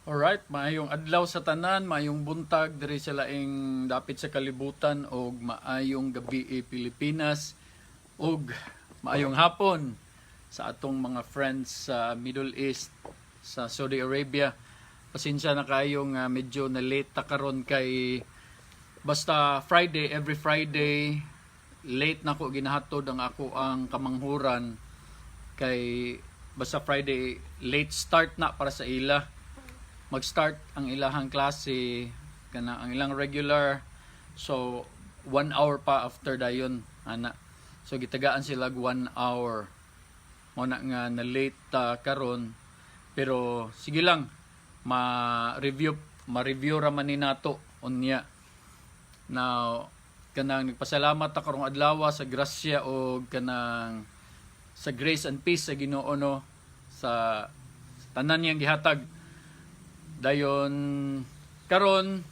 Alright, maayong adlaw sa tanan, maayong buntag diri sa laing dapit sa kalibutan og maayong gabi Pilipinas og maayong hapon sa atong mga friends sa Middle East, sa Saudi Arabia. Pasensya na kayo nga medyo na late ta karon kay basta Friday, every Friday late na ko ginahatod ang ako ang kamanghuran kay basta Friday late start na para sa ila. Mag-start ang ilahang klase kana ang ilang regular, so 1 hour pa after dayon ana, so gitagaan sila 1 hour mo na nga na late karon, pero sige lang ma-review ra man ni nato unya. Now kanang nagpasalamat ta karong adlaw sa grasya o kanang sa grace and peace sa Ginoo no, sa tanan niyang gihatag dayon karon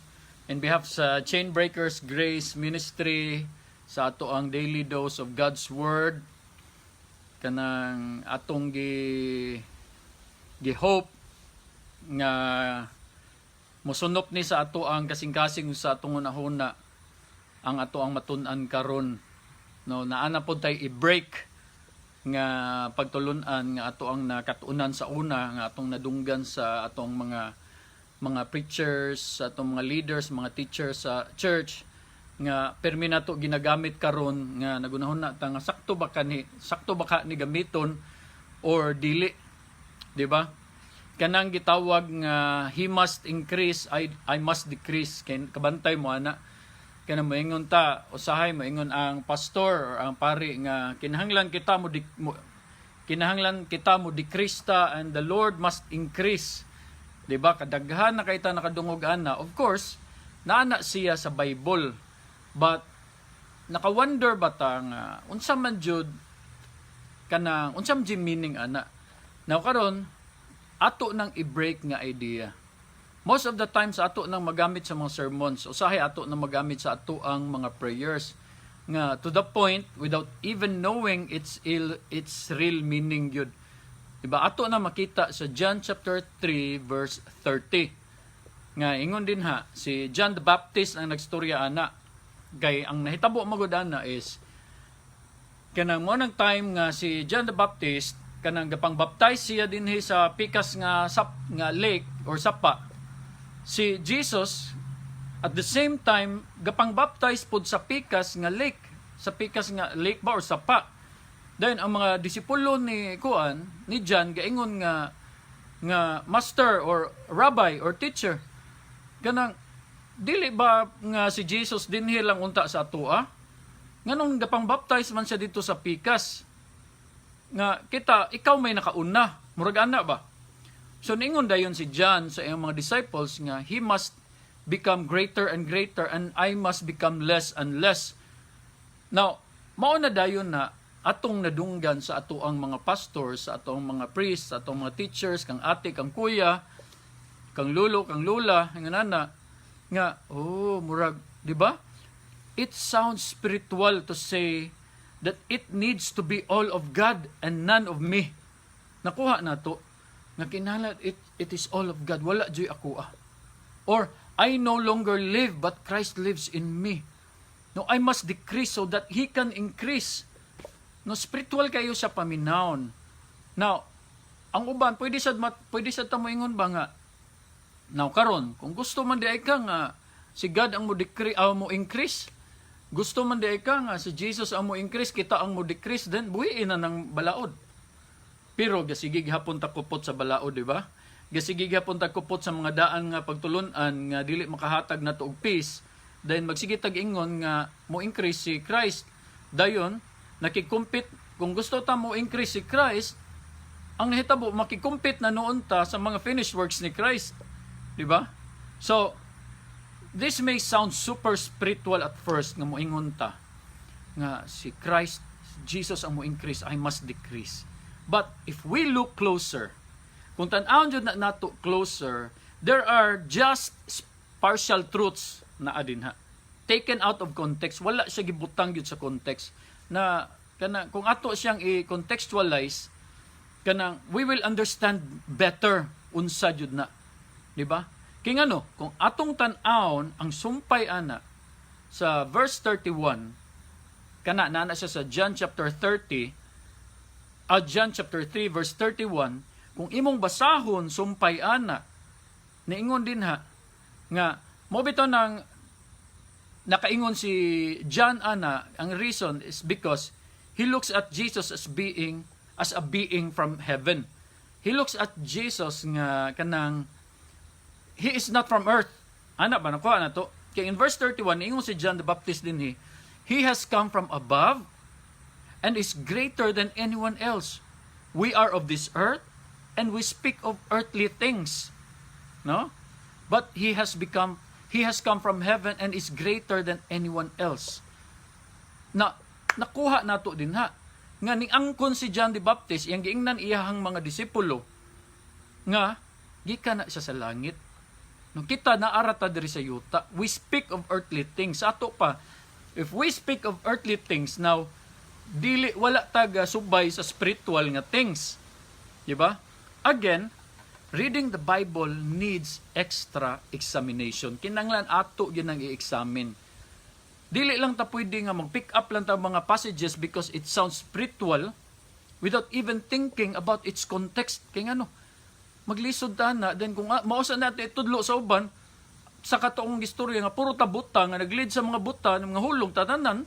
in behalf sa Chainbreakers Grace Ministry, sa ato ang daily dose of God's Word, kanang atong gi-hope nga mosunop ni sa ato ang kasing-kasing sa atong unahuna ang ato ang matun-an karon no, naana pod tay i-break nga pagtulunan nga ato ang nakatunan sa una nga atong nadunggan sa atong mga preachers, sa atong mga leaders, mga teachers sa church nga permi nato ginagamit karon nga nagunahon na ta nga sakto ba ka ni gamiton or dili, di ba? Kanang gitawag nga he must increase, I must decrease. Kay kabantay mo ana kanang moingon ta usahay moingon ang pastor or ang pari nga kinahanglan kita mo decrease ta and the Lord must increase. Diba, kadaghan na kay ta nakadungog ana. Of course, naana siya sa Bible. But naka-wonder ba ta nga unsa man jud kanang unsam jud meaning ana. Now karon ato nang i-break nga idea. Most of the times ato nang magamit sa mga sermons, usahay ato nang magamit sa ato ang mga prayers nga to the point without even knowing its real meaning yun. Diba, ato na makita sa John chapter 3 verse 30. Nga ingon din ha, si John the Baptist ang nagstorya ana. Kay ang nahitabo magud ana is kanang mo nang time nga si John the Baptist kanang gapang baptize siya dinhi sa pikas nga lake or sapa. Si Jesus at the same time gapang baptize pod sa pikas nga lake, sa pikas nga lake ba or sapa. Then ang mga disipulo ni John gaingon nga master or rabbi or teacher, kanang dili ba nga si Jesus dinhi lang unta sa atoa? Nganong gapang baptize man siya dito sa pikas? Nga ikaw may nakauna, murag ana ba? So ningon dayon si John sa iyang mga disciples nga he must become greater and greater and I must become less and less. Now, mao na dayon na atong nadunggan sa ato ang mga pastors, sa atong mga priests, sa atong mga teachers, kang ate, kang kuya, kang lolo, kang lola, nga nana, nga, murag, di ba? It sounds spiritual to say that it needs to be all of God and none of me. Nakuha na to, nga kinala, it is all of God, wala joy ako Or, I no longer live, but Christ lives in me. No, I must decrease so that He can increase. No, spiritual kayo sa paminawon. Now, ang uban pwede sad ta moingon ba nga now karon kung gusto man di ka nga si God ang mo decrease mo increase, gusto man di ka nga si Jesus ang mo increase, kita ang mo decrease, then buhiin na ng balaod. Pero gasigig hapon ta kupot sa balaod, di ba? Gasigig hapon ta kupot sa mga daan nga pagtulunan nga dili makahatag nato og peace, then magsige tag ingon nga mo increase si Christ. Dayon nakikumpit, kung gusto ta mo increase si Christ, ang nahitabo makikumpit na noon ta sa mga finished works ni Christ, di ba? So this may sound super spiritual at first nga moingon ta nga si Christ, Jesus ang mo increase, I must decrease. But if we look closer, kung tan-awon jud na nato closer, there are just partial truths na adin ha, taken out of context, wala siya gibutang gyud sa context na kanang kung ato siyang i-contextualize kanang we will understand better unsa jud na Di ba? Kaya ano, kung atong tan-aon ang sumpay ana sa verse 31, kana na siya sa John chapter 30, John chapter 3 verse 31, kung imong basahon sumpay ana, niingon din ha nga mo bitaw nang nakaingon si John ana, ang reason is because he looks at Jesus as a being from heaven. He looks at Jesus nga kanang he is not from earth. Ana ba nakuha na to? Kaya in verse 31, ingon si John the Baptist din he has come from above and is greater than anyone else. We are of this earth and we speak of earthly things. No? But he has come from heaven and is greater than anyone else. Nakuha nato din ha. Nga ni angkon si John the Baptist, yang giingnan iyahang mga disipulo, nga, gikan na siya sa langit. Nung kita naarata diri sa yuta, we speak of earthly things. Ato pa, if we speak of earthly things, now, wala taga subay sa spiritual nga things. Diba? Again, reading the Bible needs extra examination. Kinanglan ato yun ang i-examine. Dili lang ta pwede nga mag-pick up lang ta mga passages because it sounds spiritual without even thinking about its context. Kaya ano, maglisod ta na, then kung mausa natin itudlo sa uban, sa katoong istorya nga puro tabuta nga nag-lead sa mga buta ng mga hulong tatanan.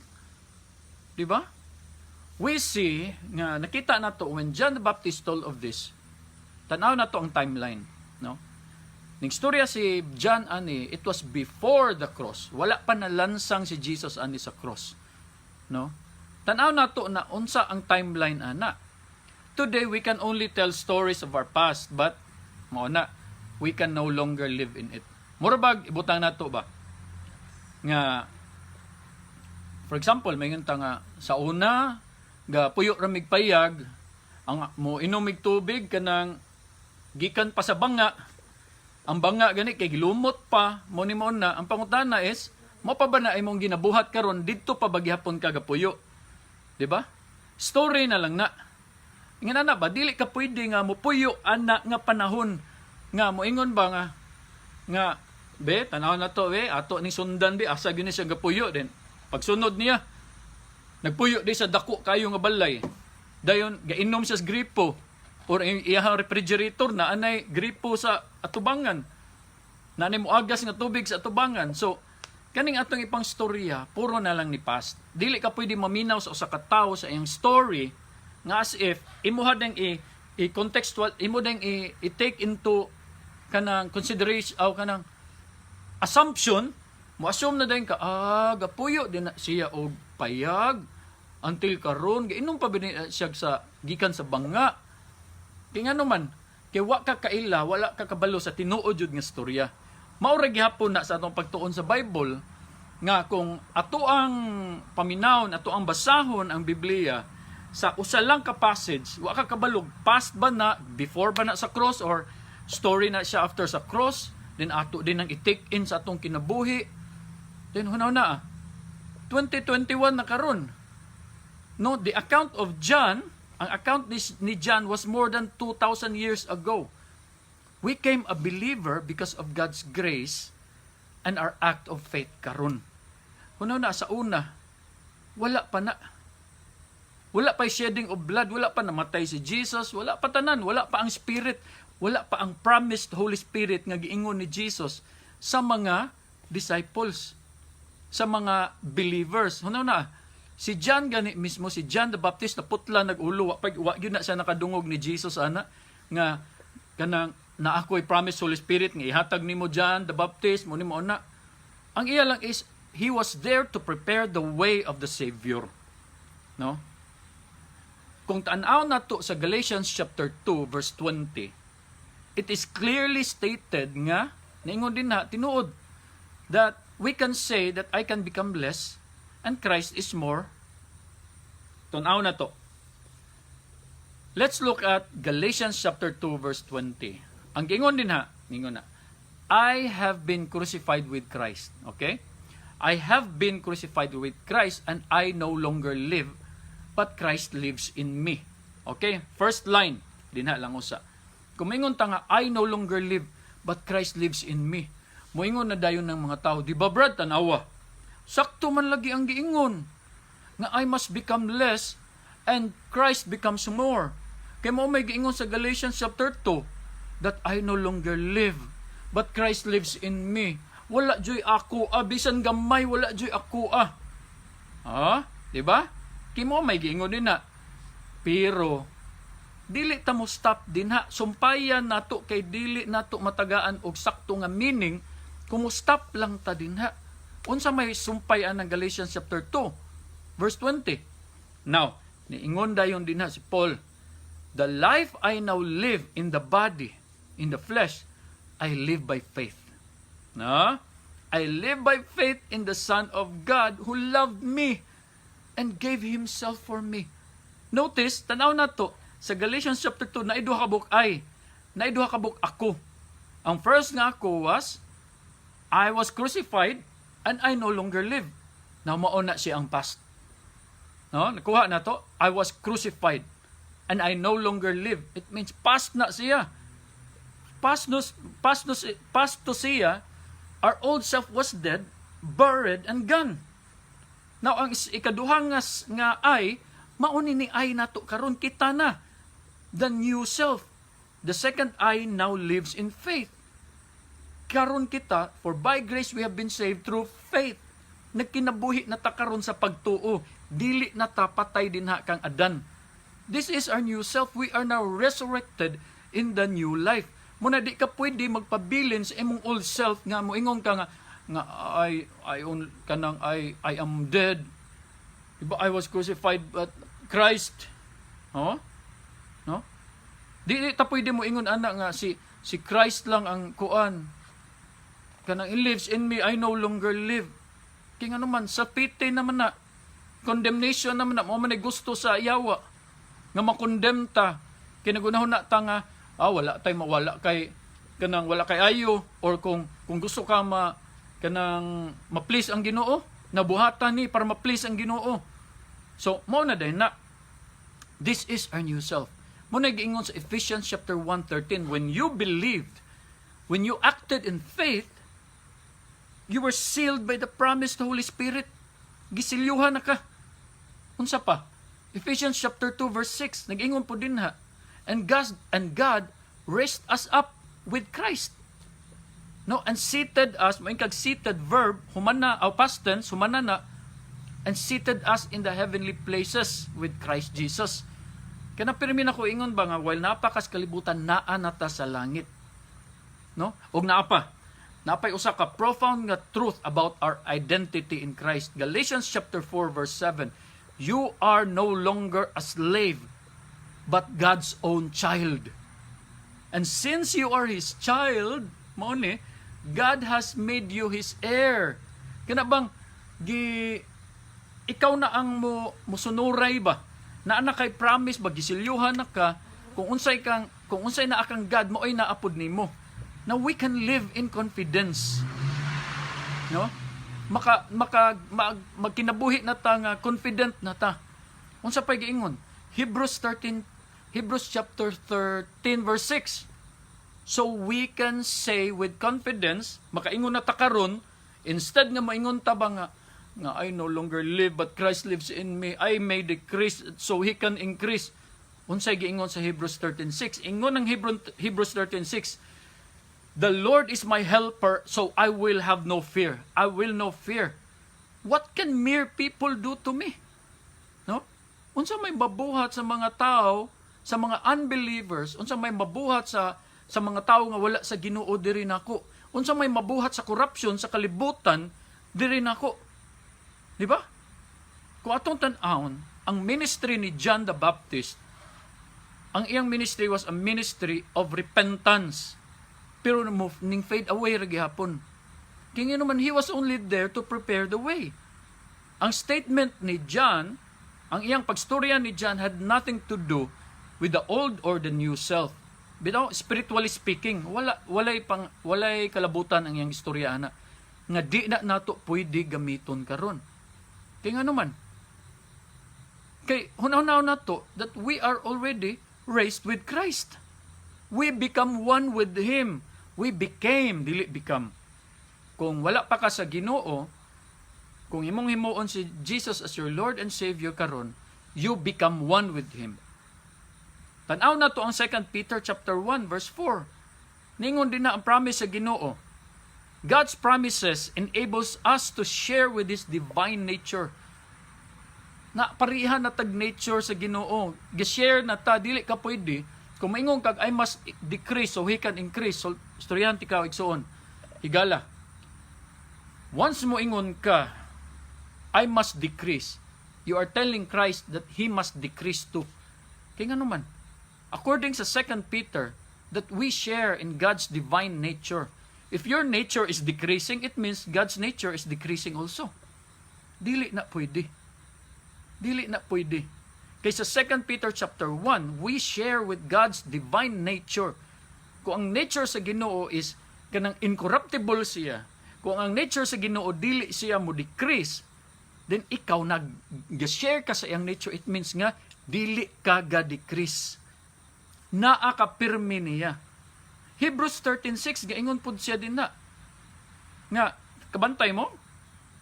Di ba? We see nga nakita nato when John the Baptist told of this. Tanaw nato ang timeline, no? Ning istorya si John ani, it was before the cross. Wala pa nalansang si Jesus ani sa cross, no? Tanaw nato na unsa ang timeline ana. Today we can only tell stories of our past, but mao na, we can no longer live in it. Murabag ibutang nato ba nga, for example, may nga nga sa una ga puyo ra mig payag, ang mo inom mig tubig kanang gikan pa sa banga. Ang banga gani kay gilumot pa mo ni mo na. Ang pangutana is mo pa ba na imong ginabuhat karon didto pa ba gihapon ka gapuyo? Di ba? Story na lang na. Ingana na ba dili ka pwede nga mo puyo ana nga panahon nga moingon ba nga be tanaw na to be ato ni sundan be asa gyud ni siya gapuyo din. Pagsunod niya nagpuyo di sa dako kayo nga balay. Dayon gainom siya sa gripo or iyahang refrigerator na anay gripo sa atubangan. Na anay moagas nga tubig sa atubangan. So kaning atong ipang storya puro na lang ni past. Dili ka pwede maminaw sa usa ka tawo sa iyang story nga as if imo hadang i-contextual, imo dang i-take into kanang consideration o kanang assumption, mo assume na din ka gapuyo din na siya og payag until karon gainom pa siya sa gikan sa banga. Kaya nga naman, kaya wa ka kaila, wala ka kabalo sa tinuod yun nga storya. Maura gihapon na sa atong pagtuon sa Bible, nga kung ato ang paminawon, ato ang basahon ang Biblia, sa usa lang ka passage, wa ka kabalog, past ba na, before ba na sa cross, or story na siya after sa cross, then ato din ang i-take in sa atong kinabuhi. Then hunaw na, 2021 na karon. No, the account of John, ang account ni John was more than 2,000 years ago. We became a believer because of God's grace and our act of faith karon. Kuno na sa una, wala pa na. Wala pa shedding of blood, wala pa namatay si Jesus, wala pa tanan, wala pa ang Spirit, wala pa ang promised Holy Spirit nga giingon ni Jesus sa mga disciples, sa mga believers. Kuno na, si John gani mismo, si John the Baptist na putla nag-ulo, wa gyud na siya nakadungog ni Jesus ana nga kanang na ako'y promise Holy Spirit nga ihatag nimo John the Baptist mo nimo na. Ang iya lang is he was there to prepare the way of the Savior. No? Kung tan-aw nato sa Galatians chapter 2 verse 20, it is clearly stated nga niingon din na tinuod that we can say that I can become less and Christ is more. Tunaw na to. Let's look at Galatians chapter 2 verse 20. Ang gingon din ha, gingon na, I have been crucified with Christ. Okay? I have been crucified with Christ and I no longer live, but Christ lives in me. Okay? First line, din ha lang usa. Kumingon ta nga, I no longer live, but Christ lives in me. Moingon na dayon ng mga tao, di ba Brad, tanawa? Sakto man lagi ang giingon, nga I must become less and Christ becomes more. Kaya mo may giingon sa Galatians chapter 2, that I no longer live, but Christ lives in me. Wala joy ako, bisan gamay, wala joy ako, di ba? Kaya mo may giingon din na. Pero, dili ta mo stop din ha. Sumpayan nato kay dili nato matagaan og sakto nga meaning, kung mo stop lang ta din ha. Unsa may sumpayan ng Galatians chapter 2, verse 20. Now, niingon dayon din ha si Paul, the life I now live in the body, in the flesh, I live by faith. No? I live by faith in the Son of God who loved me and gave Himself for me. Notice, tanaw na to, sa Galatians chapter 2, naiduha kabuk ako. Ang first nga ako was, I was crucified and I no longer live. Now, mauna siya ang past. No? Nakuha na to, I was crucified and I no longer live. It means past na siya. Past to siya, our old self was dead, buried, and gone. Now, ang ikaduhang nga ay, mauni ni ay nato karon kita na. The new self. The second I now lives in faith. Karon kita, for by grace we have been saved through faith. Nagkinabuhi na ta karon sa pagtuo. Dili na ta patay din ha kang Adan. This is our new self. We are now resurrected in the new life. Muna di ka pwede magpabilin sa imong old self nga moingon ka nga I am dead. Diba, I was crucified but Christ. No? Di ta pwede mo ingon ana nga si Christ lang ang kuan. Kanang He lives in me, I no longer live. Kaya nga naman, sa pite naman na, condemnation naman na, mo man gusto sa yawa, nga makondem ta, kinagunahon na ta nga, wala tayo mawala kay, kanang wala kay ayo, or kung gusto ka kanang ma-please ang Ginoo, nabuhatan ni para ma-please ang Ginoo. So, mo na din na, this is our new self. Mo na giingon sa Ephesians chapter 1:13, when you believed, when you acted in faith, you were sealed by the promise of the Holy Spirit. Gisilyuhan na ka. Unsa pa? Ephesians chapter 2 verse 6, nag-ingon po din ha. And God raised us up with Christ. No, and seated us, maingkag seated verb, humana, past tense, humana na, and seated us in the heavenly places with Christ Jesus. Kaya napirmi na ko ingon ba nga, while napakas kalibutan, naa nata sa langit. No? Og napay usa ka profound nga truth about our identity in Christ. Galatians chapter 4 verse 7. You are no longer a slave, but God's own child. And since you are His child, mao ni, God has made you His heir. Kana bang ikaw na ang musunuray ba? Na ana kay promise ba gisilyuhan na ka kung unsay na akang God mo ay naapod nimo. Now we can live in confidence. No? Magkinabuhi na ta nga confident na ta. Unsa pay giingon? Hebrews chapter 13 verse 6. So we can say with confidence, makaingon na ta karon, instead nga maingon ta ba nga I no longer live but Christ lives in me. I may decrease so He can increase. Unsay giingon sa Hebrews 13:6? Ingon ng Hebrews 13:6. The Lord is my helper, so I will have no fear. I will no fear. What can mere people do to me? No? Unsa may mabuhat sa mga tao, sa mga unbelievers, unsa may mabuhat sa mga tao nga wala sa Ginoo diri nako. Unsa may mabuhat sa corruption, sa kalibutan diri nako. Di ba? Kung atong tan-awon, ang ministry ni John the Baptist, ang iyang ministry was a ministry of repentance. Pero ning fade away ra gihapon. Kaya naman, he was only there to prepare the way. Ang statement ni John, ang iyang pagstorya ni John had nothing to do with the old or the new self. Bitaw, spiritually speaking, walay kalabutan ang iyang istorya ana. Nga di na nato pwede gamiton karon. Kaya nga naman, kay hunaw-hunaw nato that we are already raised with Christ. We become one with Him. We became, dili become. Kung wala pa ka sa Ginoo, kung imong himuon si Jesus as your Lord and Savior karon, you become one with Him. Tanaw na to ang 2 Peter chapter 1 verse 4. Ningon din na ang promise sa Ginoo. God's promises enables us to share with His divine nature. Na parihan na tag nature sa Ginoo. Gi-share na ta, dili ka pwede. Kung maingon kag I must decrease so He can increase. So storyahan ti ka igsuon. Higala. Once mo ingon ka, I must decrease. You are telling Christ that He must decrease too. Kaya nga naman, according sa 2 Peter, that we share in God's divine nature. If your nature is decreasing, it means God's nature is decreasing also. Dili na pwede. Dili na pwede. Kaya sa 2 Peter chapter 1, we share with God's divine nature. Kung ang nature sa Ginoo is kanang incorruptible siya, kung ang nature sa Ginoo dili siya mo decrease, then ikaw nag-share ka sa iyang nature, it means nga dili ka ga-decrease. Naa ka pirmi niya. Hebrews 13:6 gaingon pud siya din na. Nga kabantay mo?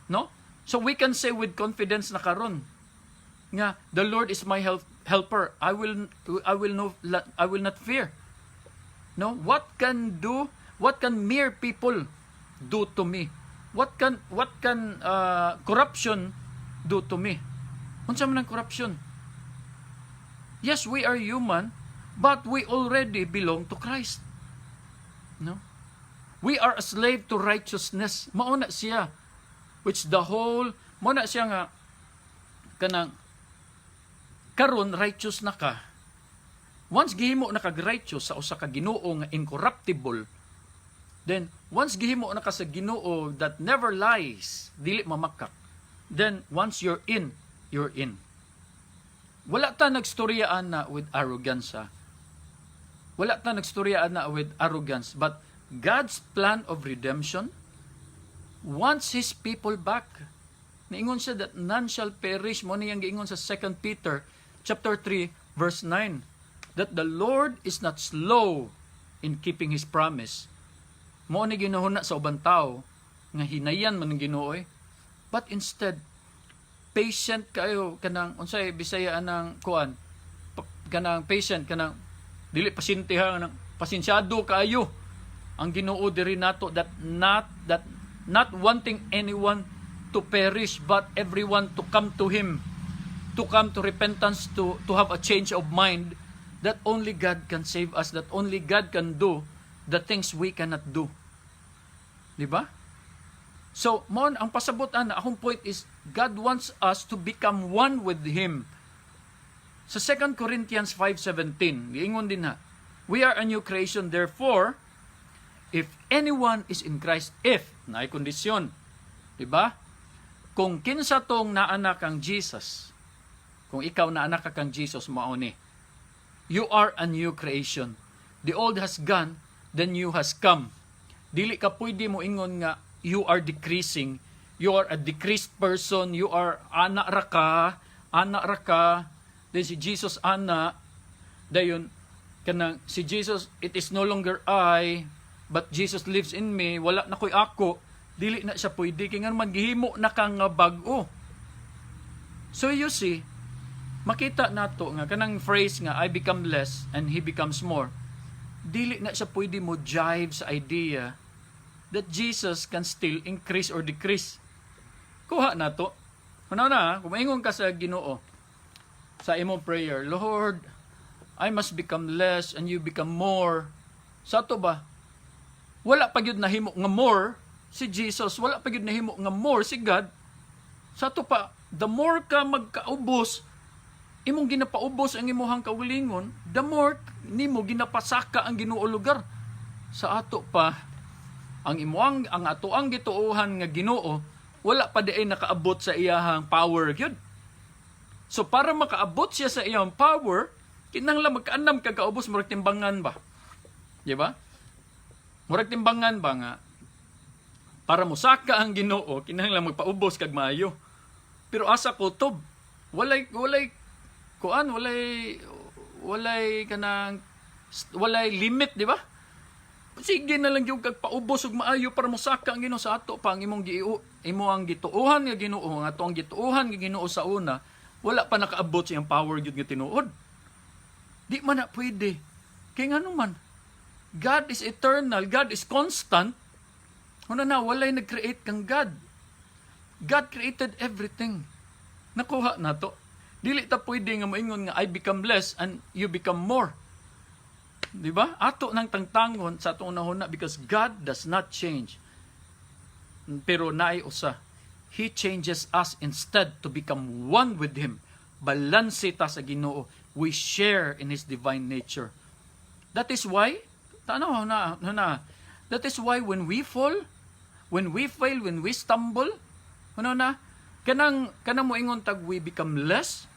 No? So we can say with confidence na karon nga the Lord is my helper. I will not fear. No? What can mere people do to me? What can corruption do to me? Unsa man ang corruption? Yes, we are human, but we already belong to Christ. No? We are a slave to righteousness. Mauna siya, which mauna siya nga kanang karon righteous na ka. Once gihimo na kag righteous sa usa ka Ginoo nga incorruptible, then once gihimo na ka sa Ginoo that never lies, dili mamakak, then once you're in, you're in. Wala ta nagstoryaan na with arrogance. Wala ta nagstoryaan na with arrogance, but God's plan of redemption wants His people back. Niingon siya that none shall perish. Mo niyang giingon sa 2 Peter chapter 3 verse 9 that the Lord is not slow in keeping His promise. Mo ni ginahuna sa ubang tao nga hinayan man ng Ginoo, but instead patient kayo kanang unsay Bisaya anang kuan kanang patient kanang dili pasintihan nang pasensyado kayo ang Ginoo diri nato that not wanting anyone to perish but everyone to come to Him, to come to repentance, to have a change of mind, that only God can save us, that only God can do the things we cannot do. Di ba? So, ang pasabutan na akong point is God wants us to become one with Him. Sa 2 Corinthians 5:17, giingon din na, we are a new creation, therefore, if anyone is in Christ, naay kondisyon, di ba? Kung kinsa tong naanak kang Jesus, kung ikaw naanak ka kang Jesus, mauni, you are a new creation. The old has gone, the new has come. Dili ka pwede mo ingon nga, you are decreasing, you are a decreased person, you are anak raka, then si Jesus anak, dayon, kanang si Jesus, it is no longer I, but Jesus lives in me, wala na ko'y ako, dili na siya pwede, kaya nga naman gihimo na kang bago. So you see, makita nato nga, kanang phrase nga, I become less and He becomes more, dili na siya pwede mo jive sa idea that Jesus can still increase or decrease. Kuha na to. Kung maingon ka sa Ginoo, sa imong prayer, Lord, I must become less and you become more. Sa to ba? Wala pa gyud nahimo nga more si Jesus, wala pa gyud nahimo nga more si God. Sa to pa, the more ka magkaubos, imong ginapaubos ang imuhang kaugalingon, the more nimo ginapasaka ang Ginoo lugar. Sa ato pa, ang atoang gituohan nga Ginoo, wala pa diay nakaabot sa iyahang power gyud. So para makaabot siya sa iyang power, kinahanglan magkaanam ka kaubos, murag timbangan ba? Di ba? Murag timbangan ba nga, para musaka ang Ginoo, kinahanglan magpaubos kag maayo. Pero asa kutob, walay kanang walay limit, di ba? sige na lang yung kagpaubos ug maayo para mosaka ang Ginoo sa ato pa ang imo ang gituohan nga Ginoo nga ato ang gituohan nga Ginoo sa una wala pa nakaabot sa iyang power gyud nga tinuod. Di man na pwede. Kay ngano man God is eternal, God is constant. Una na walay nag-create kang God. God created everything. Nakuha na to. Dili ta pwede nga moingon nga I become less and you become more. Di ba? Ato nang tangtangon sa atong unahuna because God does not change. Pero naay usa. He changes us instead to become one with Him. Balanse ta sa Ginoo. We share in His divine nature. That is why, that is why when we fall, when we fail, when we stumble, kanang mo ingon tag we become less,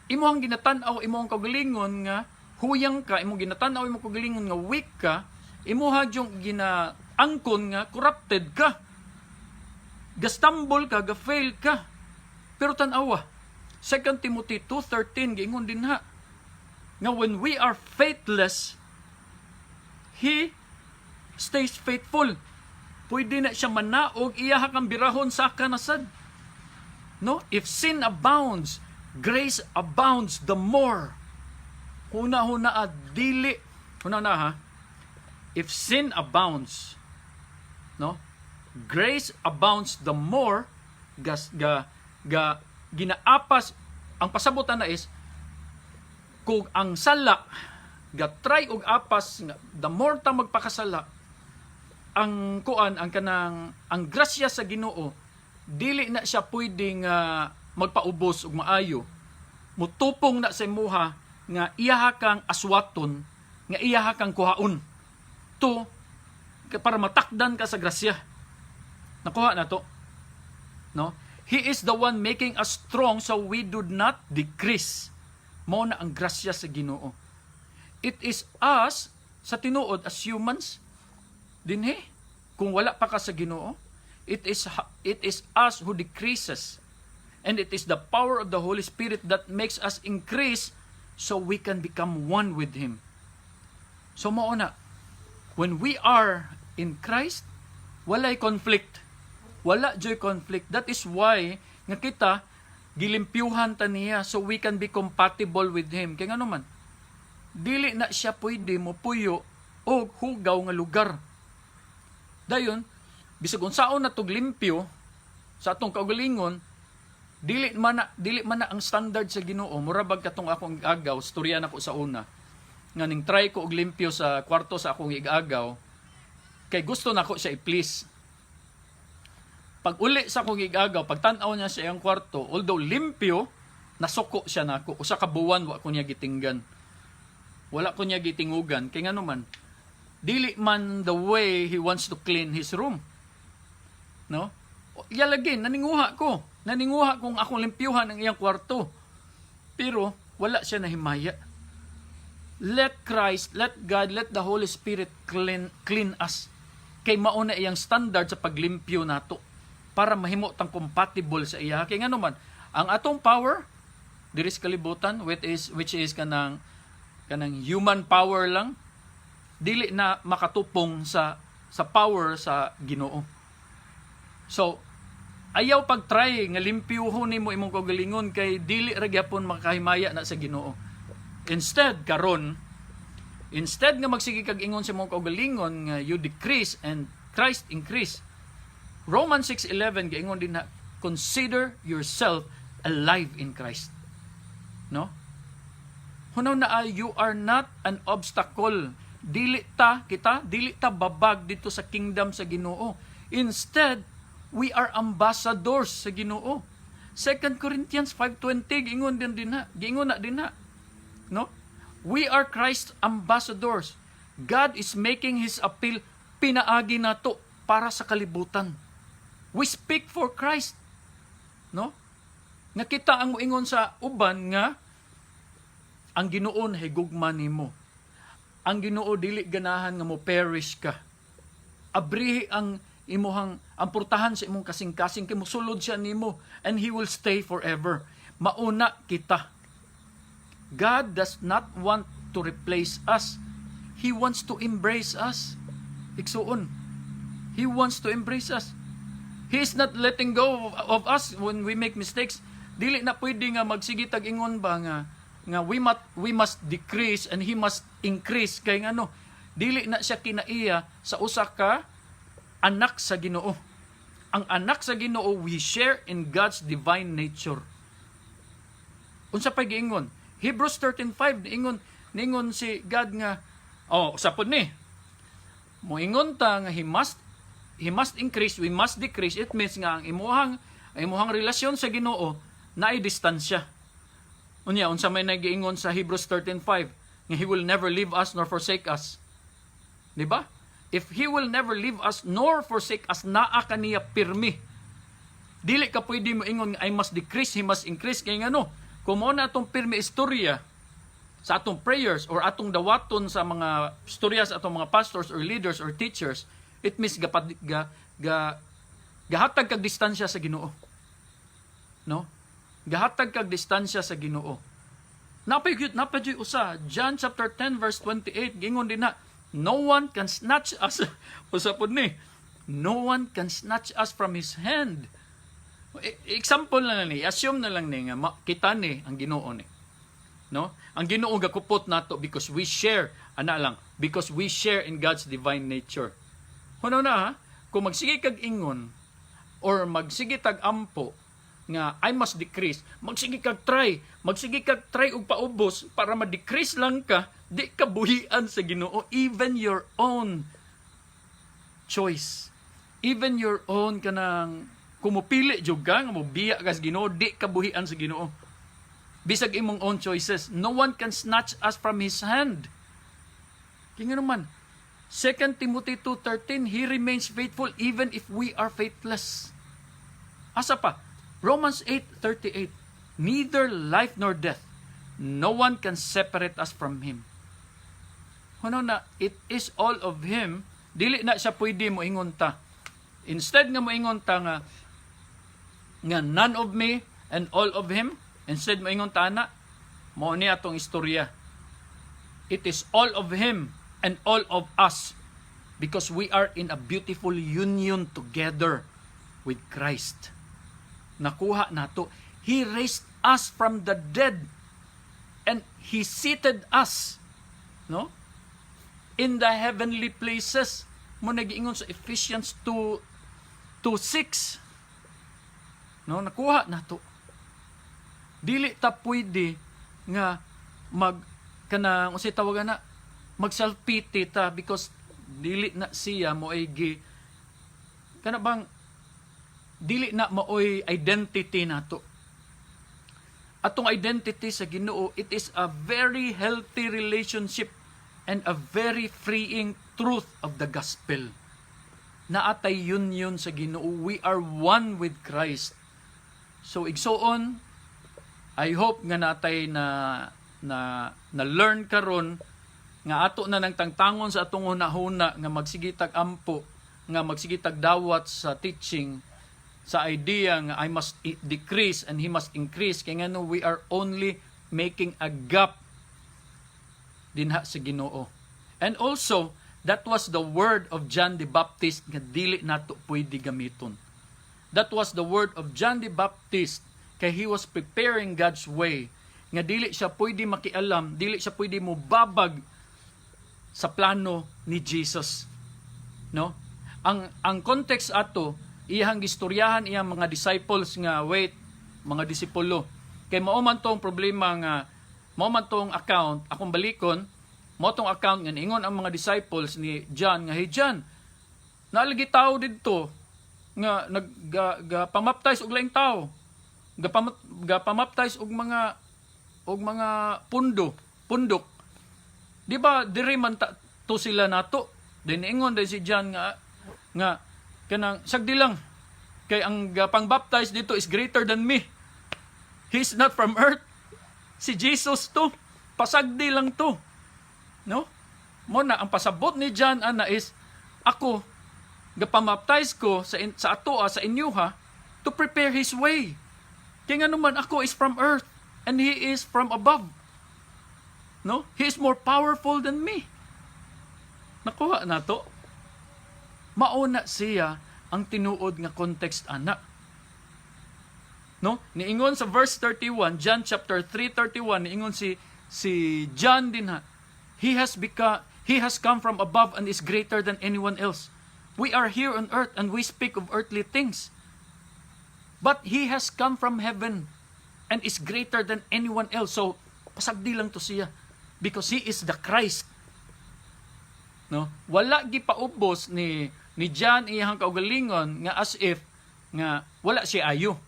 imo ang ginatan-aw, imo ang kagalingon nga, huyang ka, imo ginatan-aw, imo kagalingon nga weak ka, imo hadyong ginaangkon nga, corrupted ka, gastumble ka, ga-fail ka. Pero tanawa, 2 Timothy 2:13, giingon din ha, nga when we are faithless, He stays faithful. Pwede na siya manaog, iyaha kang birahon sa kanasad. No? If sin abounds, grace abounds the more. Huna-huna at dili. Huna na ha. If sin abounds, no? Grace abounds the more. Ginaapas, ang pasabutan na is, kung ang sala, try og apas, the more ta magpakasala, ang kuan, ang grasya sa Ginoo, dili na siya pwedeng magpaubos og maayo. Mutupong na sa imuha nga iyaha kang aswaton, nga iyaha kang kuhaon to para matakdan ka sa grasya. Nakuha na to. No? He is the one making us strong so we do not decrease. Mao na ang grasya sa Ginoo. It is us sa tinuod as humans dinhi kung wala pa ka sa Ginoo. It is us who decreases. And it is the power of the Holy Spirit that makes us increase so we can become one with Him. So mao na, when we are in Christ, walay conflict. Wala joy conflict. That is why nga kita gilimpyuhan ta niya so we can be compatible with Him. Kaya nga naman, dili na siya pwede mo puyo o hugaw nga lugar. Dayon, bisag unsaon na tog limpyo sa atong kaugalingon, dili man na ang standard sa Ginoo. Murabag katong akong igagaw, storya nako sa una. Nga ning try ko og limpyo sa kwarto sa akong igagaw, kay gusto nako siya i-please. Pag uli sa akong igagaw, pag tan-aw niya sa iyang kwarto, although limpyo, nasuko siya nako. Usa ka buwan wa ko niya gitinggan. Wala ko niya gitingugan. Kaya nga naman, dili man the way he wants to clean his room. No? Yalagin, naninguha kung akong limpyuhan ang iyang kwarto. Pero, wala siya nahimaya. Let Christ, let God, let the Holy Spirit clean us. Kay mauna iyang standard sa paglimpyo nato para mahimo tang compatible sa iya. Kaya nga naman, ang atong power, diris kalibutan, which is kanang human power lang, dili na makatupong sa power sa Ginoo. So, ayaw pag-try nga limpyuhon nimo imong kaugalingon kay dili ra gyapon makahimaya na sa Ginoo. Instead nga magsige kag ingon sa imong kaugalingon nga you decrease and Christ increase. Romans 6:11 gaingon din na consider yourself alive in Christ. No? Hunaw na you are not an obstacle. Dili ta babag dito sa kingdom sa Ginoo. Instead, we are ambassadors sa Ginoo. 2 Corinthians 5:20 giingon na din na. No? We are Christ's ambassadors. God is making His appeal pinaagi nato para sa kalibutan. We speak for Christ. No? Nga kita ang moingon sa uban nga ang Ginoo higugma nimo. Ang Ginoo dili ganahan nga mo perish ka. Abrihi ang purtahan sa imong kasing-kasing kay mosulod siya nimo and He will stay forever. Mauna kita. God does not want to replace us. He wants to embrace us. Igsuon. He wants to embrace us. He is not letting go of us when we make mistakes. Dili na pwede nga magsige tag-ingon ba nga we must decrease and He must increase. Kay nga dili na siya kinaiya sa usa ka anak sa Ginoo. Ang anak sa Ginoo, we share in God's divine nature. Unsa pa giingon? Hebrews 13:5 ningon si God nga usapod ni. Moingon ta nga He must increase, we must decrease. It means nga ang imuhang relasyon sa Ginoo naay distansya. Unya unsa may nagiingon sa Hebrews 13:5 nga He will never leave us nor forsake us. Di ba? If He will never leave us nor forsake us, naa kaniya pirmi. Dili ka pwede mo ingon I must decrease, He must increase. Kaya nga kung mo na atong pirmi istorya sa atong prayers or atong dawaton sa mga istorya sa atong mga pastors or leaders or teachers, it means gahatag kag distansya sa Ginoo. No? Gahatag kag distansya sa Ginoo. Napay usa, John chapter 10 verse 28, gingon din na, no one can snatch us. Usapod ni. No one can snatch us from His hand. Example na lang ni. Assume na lang ni nga kita ni ang Ginoo ni. No? Ang Ginoo gakupot nato because we share because we share in God's divine nature. Huno na kung magsige kag ingon or magsige tag ampo nga I must decrease, magsige kag try og paubos para ma-decrease lang ka, di ka buhian sa Ginoo. Even your own choice, even your own kanang kumupili jud ka nga mobiya ka sa Ginoo, di ka buhian sa Ginoo. Bisag imong own choices, no one can snatch us from His hand. Kaya naman 2 Timothy 2:13, He remains faithful even if we are faithless. Asa pa? Romans 8:38, neither life nor death, no one can separate us from Him. Na, it is all of Him. Dili na siya pwede mo ingon ta. Instead nga mo ingon ta nga none of me and all of Him, instead mo ingon ta na, mao ni atong istorya. It is all of Him and all of us because we are in a beautiful union together with Christ. Nakuha nato. He raised us from the dead and He seated us, no? In the heavenly places. Mo nagiingon sa Ephesians 2:6. No, nakuha nato. Dili ta pwede nga kanang unsay tawagan na mag-self-pity ta because dili na siya mo ay kana bang dili na maoy identity nato. Atong identity sa Ginoo, it is a very healthy relationship and a very freeing truth of the gospel. Naatay union sa Ginoo. We are one with Christ. So igsoon, I hope nga natay na learn karon nga ato na nang tangtangon sa atong hunahuna nga magsigitag ampo, nga magsigitag dawat sa teaching, sa idea nga I must decrease and He must increase. Kaya nga we are only making a gap dinha sa Ginoo. And also, that was the word of John the Baptist nga dili nato pwede gamiton. That was the word of John the Baptist kay he was preparing God's way nga dili siya pwede makialam, dili siya pwede mo babag sa plano ni Jesus. No? Ang context ato, iyang gistoryahan iyang mga disciples nga mga disipulo. Kay mao man tong problema nga mao man tong account akong balikon, mao tong account nga ingon ang mga disciples ni John nga hey John, naalagi tao didto nga nagpamaptize og laing tao. Gapamaptize og mga pundok. Di ba diri man to sila nato? Then ingon din si John nga kanang sagdi lang kay ang pang-baptize dito is greater than me. He's not from earth. Si Jesus to, pasagdi lang to. No? Mo na ang pasabot ni John ana is ako gapamaptize ko sa inyo to prepare His way. Kaya nga naman ako is from earth and He is from above. No? He is more powerful than me. Nakuha na to. Mauna siya ang tinuod nga context ana. No? Niingon sa verse 31, John chapter 3:31, niingon si John din ha. He has come from above and is greater than anyone else. We are here on earth and we speak of earthly things. But he has come from heaven and is greater than anyone else. So, pasagdi lang to siya because he is the Christ. No? Wala gipaubos ni John iyang kaugalingon nga as if nga wala si ayo.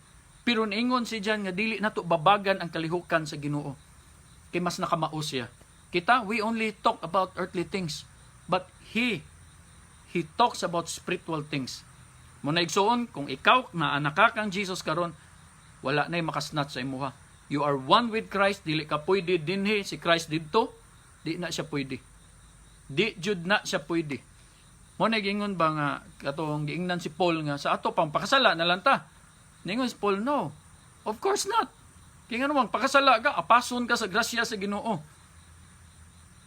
Pero niingon si John nga dili nato babagan ang kalihukan sa Ginoo. Kay mas nakamao siya. Kita, we only talk about earthly things, but he talks about spiritual things. Muna igsoon, kung ikaw na anak kang Jesus karon, wala na'y makasnat sa imuha. You are one with Christ, dili ka pwede dinhi si Christ didto, di na siya pwede. Di jud na siya pwede. Muna gingon ba nga katong giingnan si Paul nga sa ato pang pakasala na lang ta. Ningon si Paul, no. Of course not. Kaya nga naman, pakasala ka, apason ka sa grasya sa Ginoo.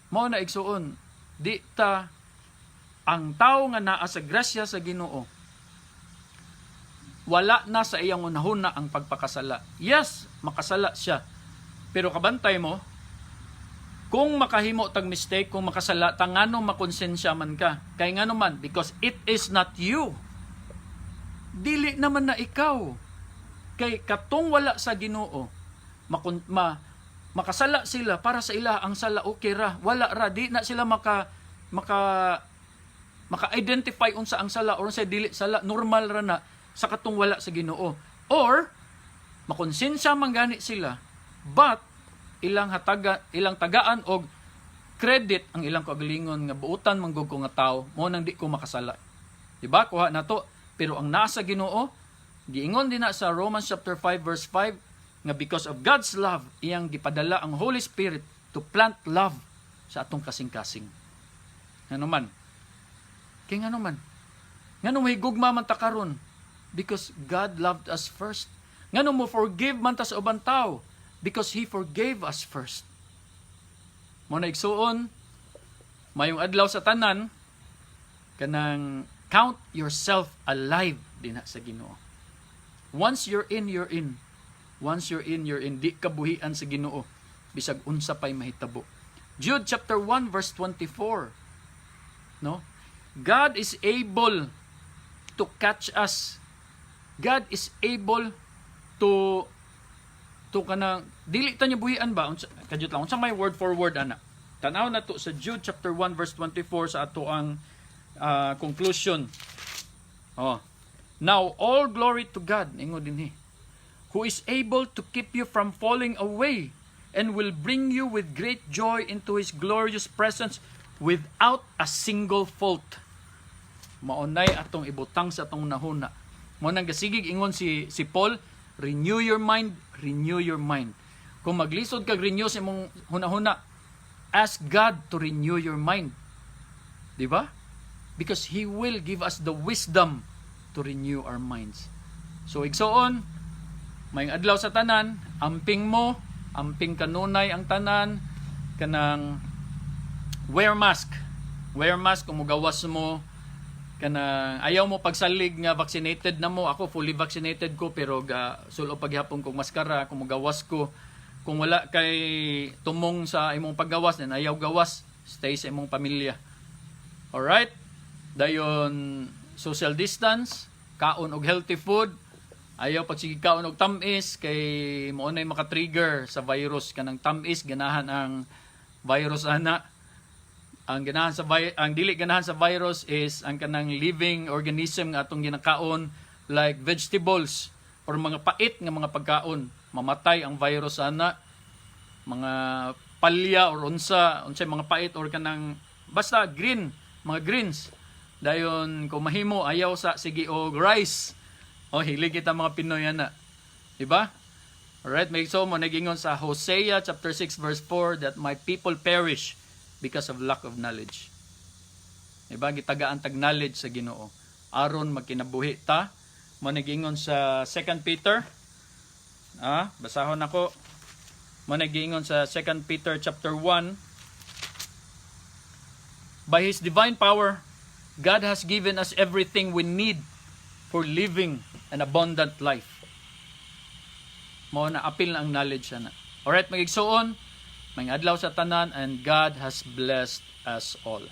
Mao na igsuon, di ta ang tao nga naa sa grasya sa Ginoo, wala na sa iyang unahuna ang pagpakasala. Yes, makasala siya. Pero kabantay mo, kung makahimo tag mistake, kung makasala, ngano makonsensya man ka. Kay ngano man, because it is not you. Dili naman na ikaw. Kay katong wala sa Ginoo, makasala sila para sa ila ang sala okay ra. Wala ra, di na sila maka-identify unsa ang sala or unsa dili sala, normal ra na sa katong wala sa Ginoo. Or makonsensya man gani sila, but ilang tagaan og credit ang ilang kagalingon nga buutan manggug ko nga tao mo nang di ko makasala. Diba? Kuha na to. Pero ang nasa Ginoo, giingon din na sa Romans chapter 5 verse 5 nga because of God's love, iyang gipadala ang Holy Spirit to plant love sa atong kasing-kasing. Ngano man? Kaya ngano man? Ngano may gugma man ta karon? Because God loved us first. Ngano mo forgive man ta sa ubang tao? Because He forgave us first. Mo na igsuon, mayong adlaw sa tanan, kanang count yourself alive din sa Ginoo. Once you're in, you're in. Once you're in, you're in. Di kabuhian sa Ginoo. Bisag unsa pay mahitabo. Jude chapter 1 verse 24. No? God is able to catch us. God is able to kanang dili ta niya buhian ba? Kadjut lang unsa may word for word ana. Tanaw na to sa Jude chapter 1 verse 24 sa ato ang conclusion. Oh. Now all glory to God, ingon dinhi, who is able to keep you from falling away and will bring you with great joy into His glorious presence without a single fault. Maunay atong ibutang sa atong nahuna. Mo nang gasigig ingon si Paul, renew your mind, renew your mind. Kung maglisod kag renew sa imong hunahuna, ask God to renew your mind. Di ba? Because He will give us the wisdom to renew our minds. So igsoon, may adlaw sa tanan, amping mo, amping kanunay ang tanan, kanang wear mask. Wear mask kung mugawas mo, kanang ayaw mo pagsalig nga vaccinated na mo. Ako fully vaccinated ko pero sulo paghapon kong maskara kung mugawas ko. Kung wala kay tumong sa imong paggawas, then ayaw gawas, stay sa imong pamilya. Alright? Dayon social distance, kaon og healthy food, ayaw pagsige kaon og tamis kay mao nay maka-trigger sa virus. Kanang tamis ganahan ang virus ana. Ang dili ganahan sa virus is ang kanang living organism nga atong ginakaon like vegetables or mga pait nga mga pagkaon. Mamatay ang virus ana. Mga palya or unsay mga pait or kanang basta green, mga greens. Dayon kung mahimo ayaw sa sige og rice. O hilig kita mga Pinoy ana. Diba? Alright, may so mo nagingon sa Hosea chapter 6 verse 4 that my people perish because of lack of knowledge. Diba? Gitagaan tag knowledge sa Ginoo. Aron magkinabuhi ta. Mo nagingon sa 2 Peter. Basahon ako. Mo nagingon sa 2 Peter chapter 1 by His divine power, God has given us everything we need for living an abundant life. Mo na apil na ang knowledge na. Alright, magigsuon, may adlaw sa tanan, and God has blessed us all.